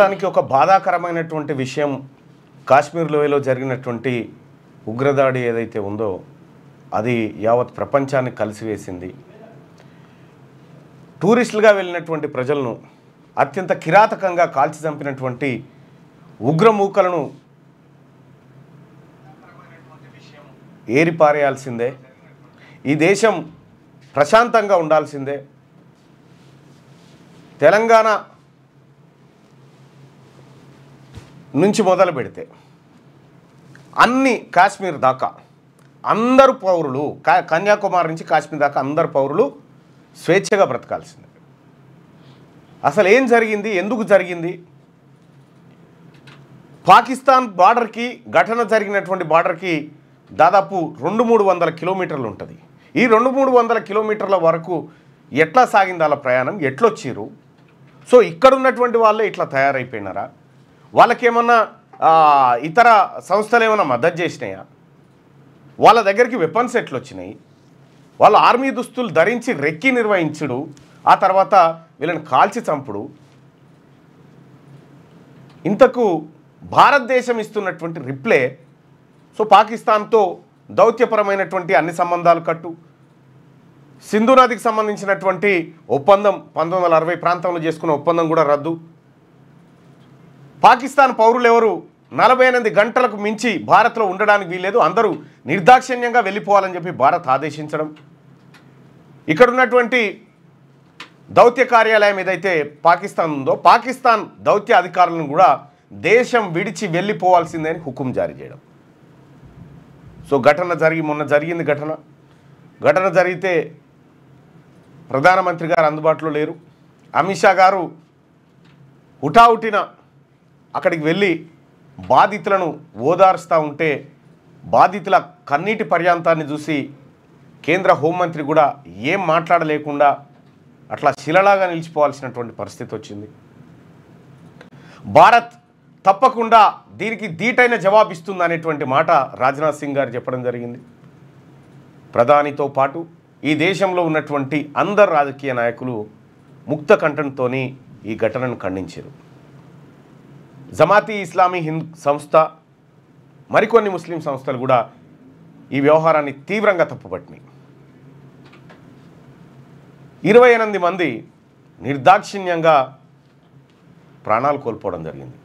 దానికి ఒక బాధాకరమైనటువంటి విషయం కాశ్మీర్ లోయలో జరిగినటువంటి ఉగ్రదాడి ఏదైతే ఉందో అది యావత్ ప్రపంచాన్ని కలిసివేసింది. టూరిస్టులుగా వెళ్ళినటువంటి ప్రజలను అత్యంత కిరాతకంగా కాల్చి చంపినటువంటి ఉగ్రమూకలను ఏరిపారేయాల్సిందే. ఈ దేశం ప్రశాంతంగా ఉండాల్సిందే. తెలంగాణ నుంచి మొదలు పెడితే అన్ని కాశ్మీర్ దాకా అందరు పౌరులు, కన్యాకుమారి నుంచి కాశ్మీర్ దాకా అందరు పౌరులు స్వేచ్ఛగా బ్రతకాల్సిందే. అసలు ఏం జరిగింది, ఎందుకు జరిగింది? పాకిస్తాన్ బార్డర్కి, ఘటన జరిగినటువంటి బార్డర్కి దాదాపు 200-300 కిలోమీటర్లు ఉంటుంది. ఈ 200-300 కిలోమీటర్ల వరకు ఎట్లా సాగింది వాళ్ళ ప్రయాణం, ఎట్లొచ్చిర్రు? సో ఇక్కడ ఉన్నటువంటి వాళ్ళే ఇట్లా తయారైపోయినారా? వాళ్ళకేమన్నా ఇతర సంస్థలు ఏమైనా మద్దతు చేసినాయా? వాళ్ళ దగ్గరికి వెపన్స్ ఎట్లొచ్చినాయి? వాళ్ళ ఆర్మీ దుస్తులు ధరించి రెక్కి నిర్వహించుడు, ఆ తర్వాత వీళ్ళని కాల్చి చంపుడు. ఇంతకు భారతదేశం ఇస్తున్నటువంటి రిప్లే, సో పాకిస్తాన్తో దౌత్యపరమైనటువంటి అన్ని సంబంధాలు కట్టు, సింధు నదికి సంబంధించినటువంటి ఒప్పందం 1960 ప్రాంతంలో చేసుకున్న ఒప్పందం కూడా రద్దు, పాకిస్తాన్ పౌరులు ఎవరు 48 గంటలకు మించి భారత్లో ఉండడానికి వీల్లేదు, అందరూ నిర్దాక్షిణ్యంగా వెళ్ళిపోవాలని చెప్పి భారత్ ఆదేశించడం, ఇక్కడ ఉన్నటువంటి దౌత్య కార్యాలయం ఏదైతే పాకిస్తాన్ ఉందో పాకిస్తాన్ దౌత్య అధికారులను కూడా దేశం విడిచి వెళ్ళిపోవాల్సిందే అని హుకుం జారీ చేయడం. సో మొన్న జరిగింది ఘటన జరిగితే ప్రధానమంత్రి గారు అందుబాటులో లేరు. అమిత్ షా గారు హుటాహుటిన అక్కడికి వెళ్ళి బాధితులను ఓదారుస్తూ ఉంటే బాధితుల కన్నీటి పర్యాంతాన్ని చూసి కేంద్ర హోంమంత్రి కూడా ఏం మాట్లాడలేకుండా అట్లా శిలలాగా నిలిచిపోవాల్సినటువంటి పరిస్థితి వచ్చింది. భారత్ తప్పకుండా దీనికి ధీటైన జవాబు ఇస్తుంది అనేటువంటి మాట రాజ్నాథ్ సింగ్ గారు చెప్పడం జరిగింది. ప్రధానితో పాటు ఈ దేశంలో ఉన్నటువంటి అందరు రాజకీయ నాయకులు ముక్త కంఠంతో ఈ ఘటనను ఖండించారు. జమాతీ ఇస్లామీ హింద్ సంస్థ, మరికొన్ని ముస్లిం సంస్థలు కూడా ఈ వ్యవహారాన్ని తీవ్రంగా తప్పుపట్టినాయి. 28 మంది నిర్దాక్షిణ్యంగా ప్రాణాలు కోల్పోవడం జరిగింది.